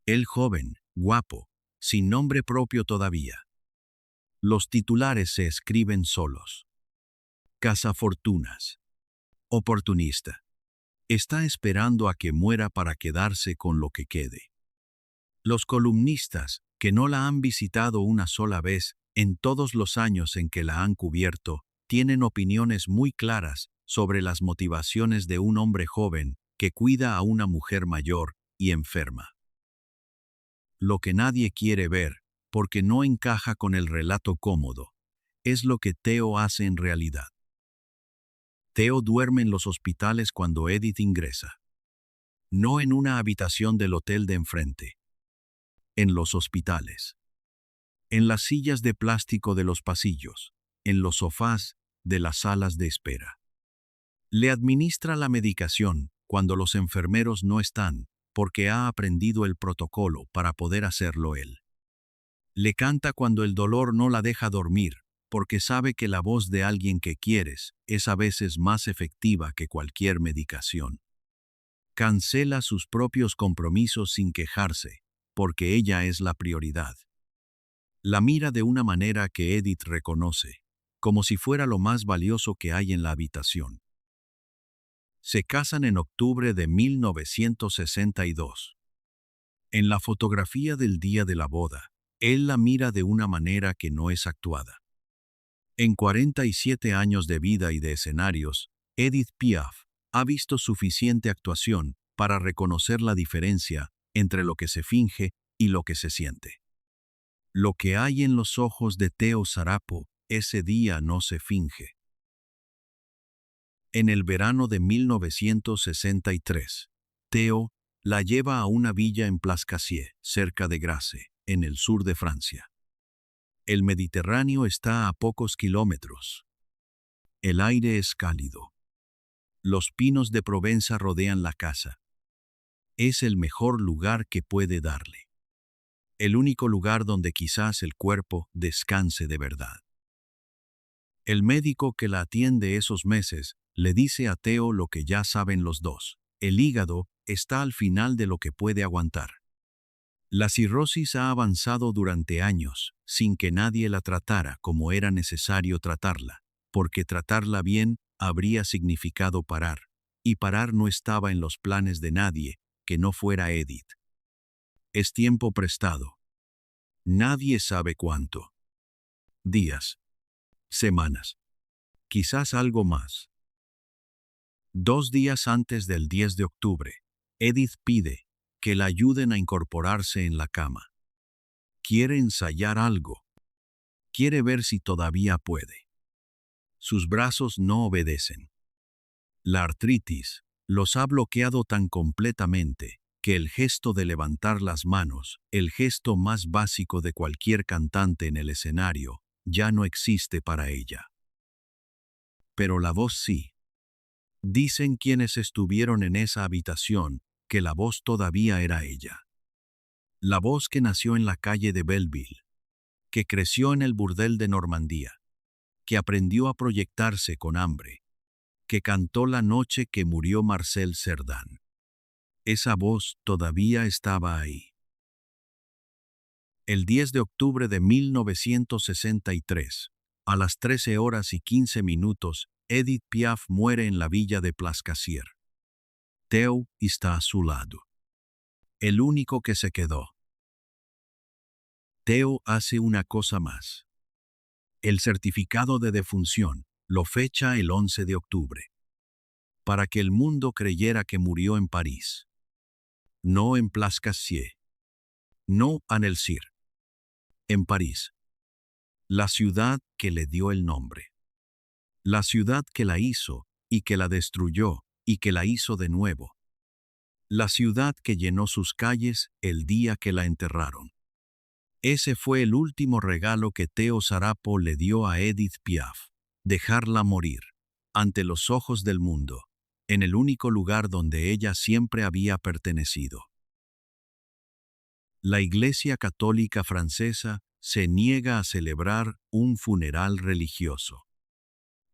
Él joven, guapo, sin nombre propio todavía. Los titulares se escriben solos. Cazafortunas. Oportunista. Está esperando a que muera para quedarse con lo que quede. Los columnistas, que no la han visitado una sola vez en todos los años en que la han cubierto, tienen opiniones muy claras sobre las motivaciones de un hombre joven que cuida a una mujer mayor y enferma. Lo que nadie quiere ver, porque no encaja con el relato cómodo, es lo que Theo hace en realidad. Theo duerme en los hospitales cuando Edith ingresa. No en una habitación del hotel de enfrente. En los hospitales. En las sillas de plástico de los pasillos. En los sofás de las salas de espera. Le administra la medicación cuando los enfermeros no están, porque ha aprendido el protocolo para poder hacerlo él. Le canta cuando el dolor no la deja dormir, porque sabe que la voz de alguien que quieres es a veces más efectiva que cualquier medicación. Cancela sus propios compromisos sin quejarse, porque ella es la prioridad. La mira de una manera que Edith reconoce, como si fuera lo más valioso que hay en la habitación. Se casan en octubre de 1962. En la fotografía del día de la boda, él la mira de una manera que no es actuada. En 47 años de vida y de escenarios, Edith Piaf ha visto suficiente actuación para reconocer la diferencia entre lo que se finge y lo que se siente. Lo que hay en los ojos de Theo Sarapo ese día no se finge. En el verano de 1963, Theo la lleva a una villa en Plascassier, cerca de Grasse, en el sur de Francia. El Mediterráneo está a pocos kilómetros. El aire es cálido. Los pinos de Provenza rodean la casa. Es el mejor lugar que puede darle. El único lugar donde quizás el cuerpo descanse de verdad. El médico que la atiende esos meses le dice a Theo lo que ya saben los dos. El hígado está al final de lo que puede aguantar. La cirrosis ha avanzado durante años, sin que nadie la tratara como era necesario tratarla, porque tratarla bien habría significado parar, y parar no estaba en los planes de nadie que no fuera Edith. Es tiempo prestado. Nadie sabe cuánto. Días, semanas, quizás algo más. 2 días antes del 10 de octubre, Edith pide que la ayuden a incorporarse en la cama. Quiere ensayar algo. Quiere ver si todavía puede. Sus brazos no obedecen. La artritis los ha bloqueado tan completamente que el gesto de levantar las manos, el gesto más básico de cualquier cantante en el escenario, ya no existe para ella. Pero la voz sí. Dicen quienes estuvieron en esa habitación que la voz todavía era ella. La voz que nació en la calle de Belleville, que creció en el burdel de Normandía, que aprendió a proyectarse con hambre, que cantó la noche que murió Marcel Cerdan. Esa voz todavía estaba ahí. El 10 de octubre de 1963, a las 13:15, Edith Piaf muere en la villa de Plascassier. Theo está a su lado. El único que se quedó. Theo hace una cosa más. El certificado de defunción lo fecha el 11 de octubre. Para que el mundo creyera que murió en París. No en Plascassier. No en el Cir. En París. La ciudad que le dio el nombre. La ciudad que la hizo y que la destruyó y que la hizo de nuevo. La ciudad que llenó sus calles el día que la enterraron. Ese fue el último regalo que Theo Sarapo le dio a Edith Piaf, dejarla morir, ante los ojos del mundo, en el único lugar donde ella siempre había pertenecido. La Iglesia Católica Francesa se niega a celebrar un funeral religioso.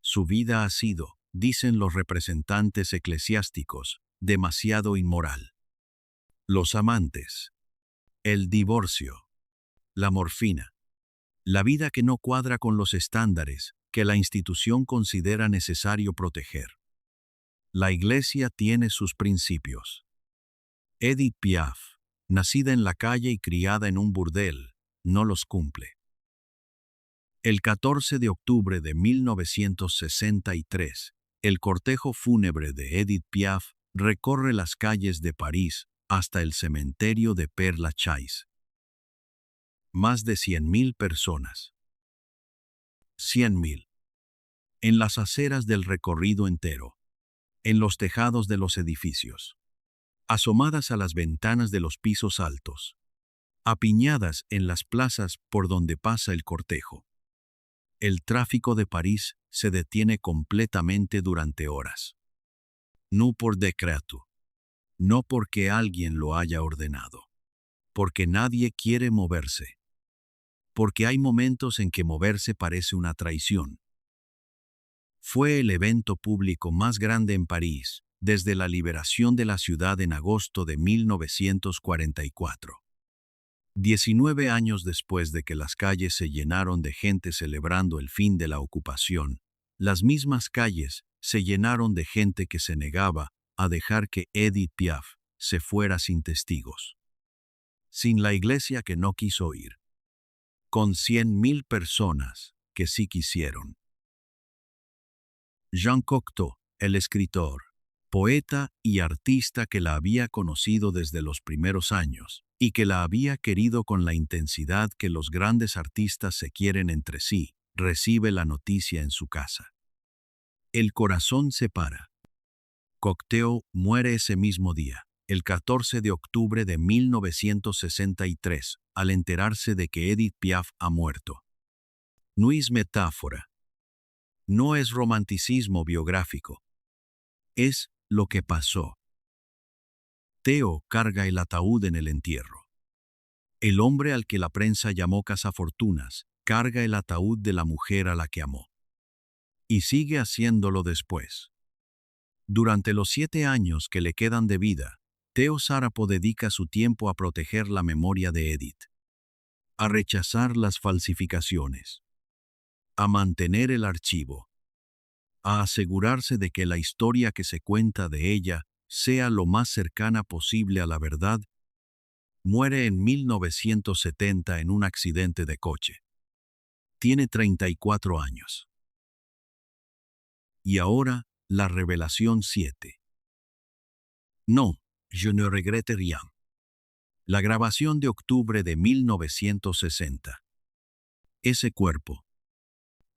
Su vida ha sido, dicen los representantes eclesiásticos, demasiado inmoral. Los amantes. El divorcio. La morfina. La vida que no cuadra con los estándares que la institución considera necesario proteger. La Iglesia tiene sus principios. Edith Piaf, nacida en la calle y criada en un burdel, no los cumple. El 14 de octubre de 1963, el cortejo fúnebre de Edith Piaf recorre las calles de París hasta el cementerio de Père Lachaise. Más de 100.000 personas. 100.000. En las aceras del recorrido entero. En los tejados de los edificios. Asomadas a las ventanas de los pisos altos. Apiñadas en las plazas por donde pasa el cortejo. El tráfico de París se detiene completamente durante horas. No por decreto. No porque alguien lo haya ordenado. Porque nadie quiere moverse. Porque hay momentos en que moverse parece una traición. Fue el evento público más grande en París desde la liberación de la ciudad en agosto de 1944. 19 años después de que las calles se llenaron de gente celebrando el fin de la ocupación, las mismas calles se llenaron de gente que se negaba a dejar que Edith Piaf se fuera sin testigos. Sin la iglesia que no quiso ir. Con 100.000 personas que sí quisieron. Jean Cocteau, el escritor, poeta y artista que la había conocido desde los primeros años y que la había querido con la intensidad que los grandes artistas se quieren entre sí, recibe la noticia en su casa. El corazón se para. Cocteau muere ese mismo día, el 14 de octubre de 1963, al enterarse de que Edith Piaf ha muerto. No es metáfora. No es romanticismo biográfico. Es lo que pasó. Theo carga el ataúd en el entierro. El hombre al que la prensa llamó cazafortunas carga el ataúd de la mujer a la que amó. Y sigue haciéndolo después. Durante los 7 años que le quedan de vida, Theo Sárapo dedica su tiempo a proteger la memoria de Edith, a rechazar las falsificaciones, a mantener el archivo, a asegurarse de que la historia que se cuenta de ella sea lo más cercana posible a la verdad. Muere en 1970 en un accidente de coche. Tiene 34 años. Y ahora, la revelación 7. No, je ne regrette rien. La grabación de octubre de 1960. Ese cuerpo.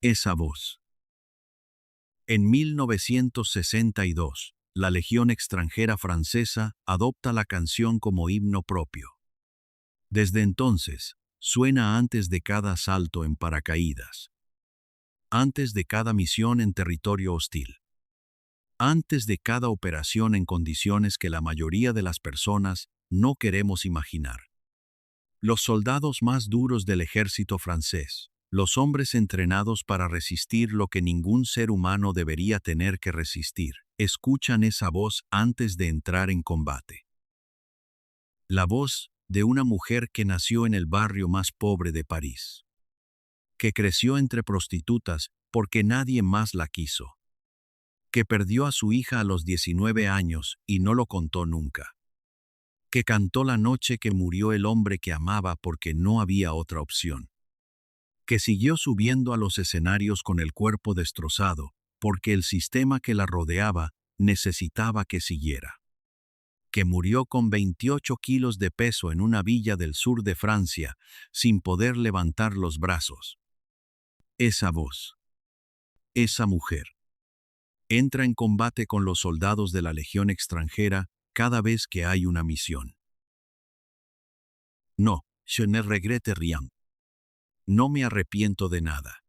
Esa voz. En 1962, la Legión extranjera francesa adopta la canción como himno propio. Desde entonces, suena antes de cada salto en paracaídas, antes de cada misión en territorio hostil, antes de cada operación en condiciones que la mayoría de las personas no queremos imaginar. Los soldados más duros del ejército francés, los hombres entrenados para resistir lo que ningún ser humano debería tener que resistir, escuchan esa voz antes de entrar en combate. La voz de una mujer que nació en el barrio más pobre de París, que creció entre prostitutas porque nadie más la quiso, que perdió a su hija a los 19 años y no lo contó nunca, que cantó la noche que murió el hombre que amaba porque no había otra opción, que siguió subiendo a los escenarios con el cuerpo destrozado porque el sistema que la rodeaba necesitaba que siguiera, que murió con 28 kilos de peso en una villa del sur de Francia sin poder levantar los brazos. Esa voz, esa mujer, entra en combate con los soldados de la Legión extranjera cada vez que hay una misión. No, je ne regrette rien. No me arrepiento de nada.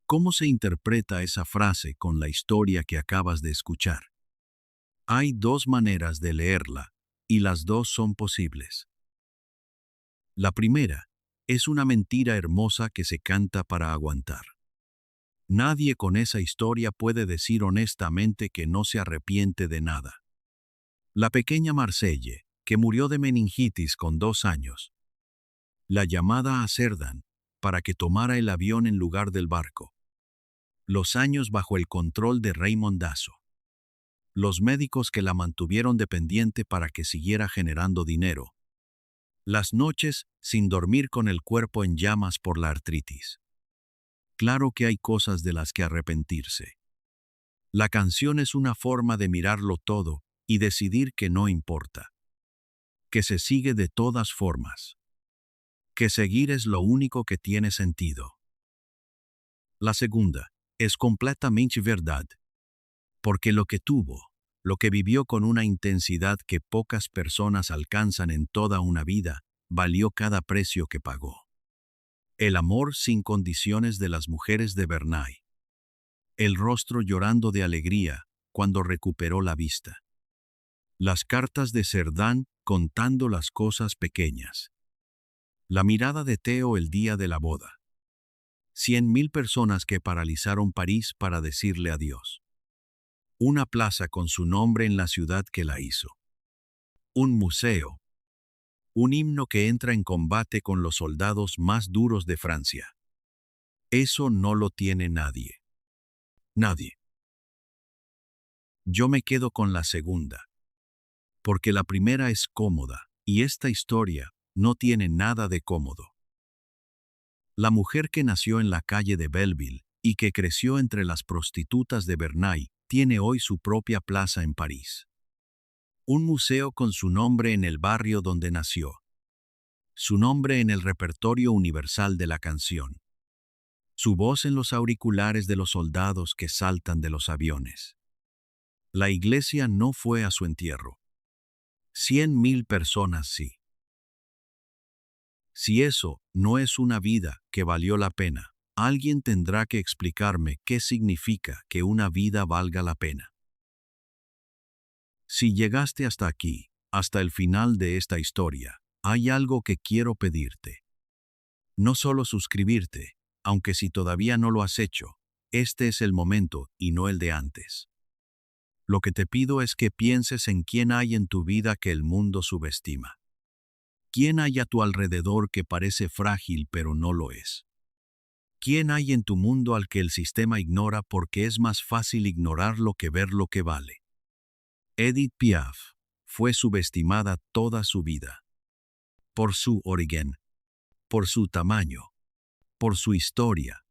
¿Cómo se interpreta esa frase con la historia que acabas de escuchar? Hay dos maneras de leerla, y las dos son posibles. La primera es una mentira hermosa que se canta para aguantar. Nadie con esa historia puede decir honestamente que no se arrepiente de nada. La pequeña Marcelle, que murió de meningitis con 2 años. La llamada a Cerdan, para que tomara el avión en lugar del barco. Los años bajo el control de Raymond Dasso. Los médicos que la mantuvieron dependiente para que siguiera generando dinero. Las noches sin dormir con el cuerpo en llamas por la artritis. Claro que hay cosas de las que arrepentirse. La canción es una forma de mirarlo todo y decidir que no importa. Que se sigue de todas formas. Que seguir es lo único que tiene sentido. La segunda es completamente verdad. Porque lo que tuvo, lo que vivió con una intensidad que pocas personas alcanzan en toda una vida, valió cada precio que pagó. El amor sin condiciones de las mujeres de Vernay. El rostro llorando de alegría cuando recuperó la vista. Las cartas de Cerdán contando las cosas pequeñas. La mirada de Theo el día de la boda. 100.000 personas que paralizaron París para decirle adiós. Una plaza con su nombre en la ciudad que la hizo. Un museo. Un himno que entra en combate con los soldados más duros de Francia. Eso no lo tiene nadie. Nadie. Yo me quedo con la segunda. Porque la primera es cómoda, y esta historia no tiene nada de cómodo. La mujer que nació en la calle de Belleville y que creció entre las prostitutas de Vernay tiene hoy su propia plaza en París. Un museo con su nombre en el barrio donde nació. Su nombre en el repertorio universal de la canción. Su voz en los auriculares de los soldados que saltan de los aviones. La iglesia no fue a su entierro. 100.000 personas sí. Si eso no es una vida que valió la pena, alguien tendrá que explicarme qué significa que una vida valga la pena. Si llegaste hasta aquí, hasta el final de esta historia, hay algo que quiero pedirte. No solo suscribirte, aunque si todavía no lo has hecho, este es el momento y no el de antes. Lo que te pido es que pienses en quién hay en tu vida que el mundo subestima. ¿Quién hay a tu alrededor que parece frágil pero no lo es? ¿Quién hay en tu mundo al que el sistema ignora porque es más fácil ignorarlo que ver lo que vale? Edith Piaf fue subestimada toda su vida. Por su origen, por su tamaño, por su historia,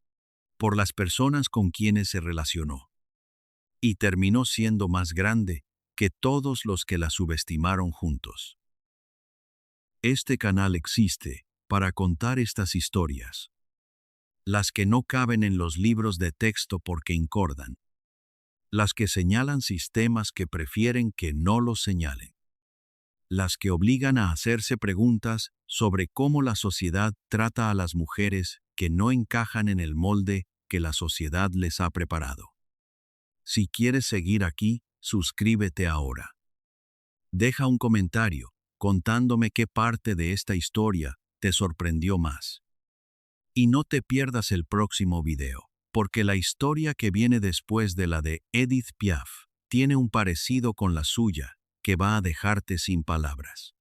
por las personas con quienes se relacionó. Y terminó siendo más grande que todos los que la subestimaron juntos. Este canal existe para contar estas historias, las que no caben en los libros de texto porque incordan, las que señalan sistemas que prefieren que no los señalen, las que obligan a hacerse preguntas sobre cómo la sociedad trata a las mujeres que no encajan en el molde que la sociedad les ha preparado. Si quieres seguir aquí, suscríbete ahora. Deja un comentario contándome qué parte de esta historia te sorprendió más. Y no te pierdas el próximo video, porque la historia que viene después de la de Edith Piaf tiene un parecido con la suya que va a dejarte sin palabras.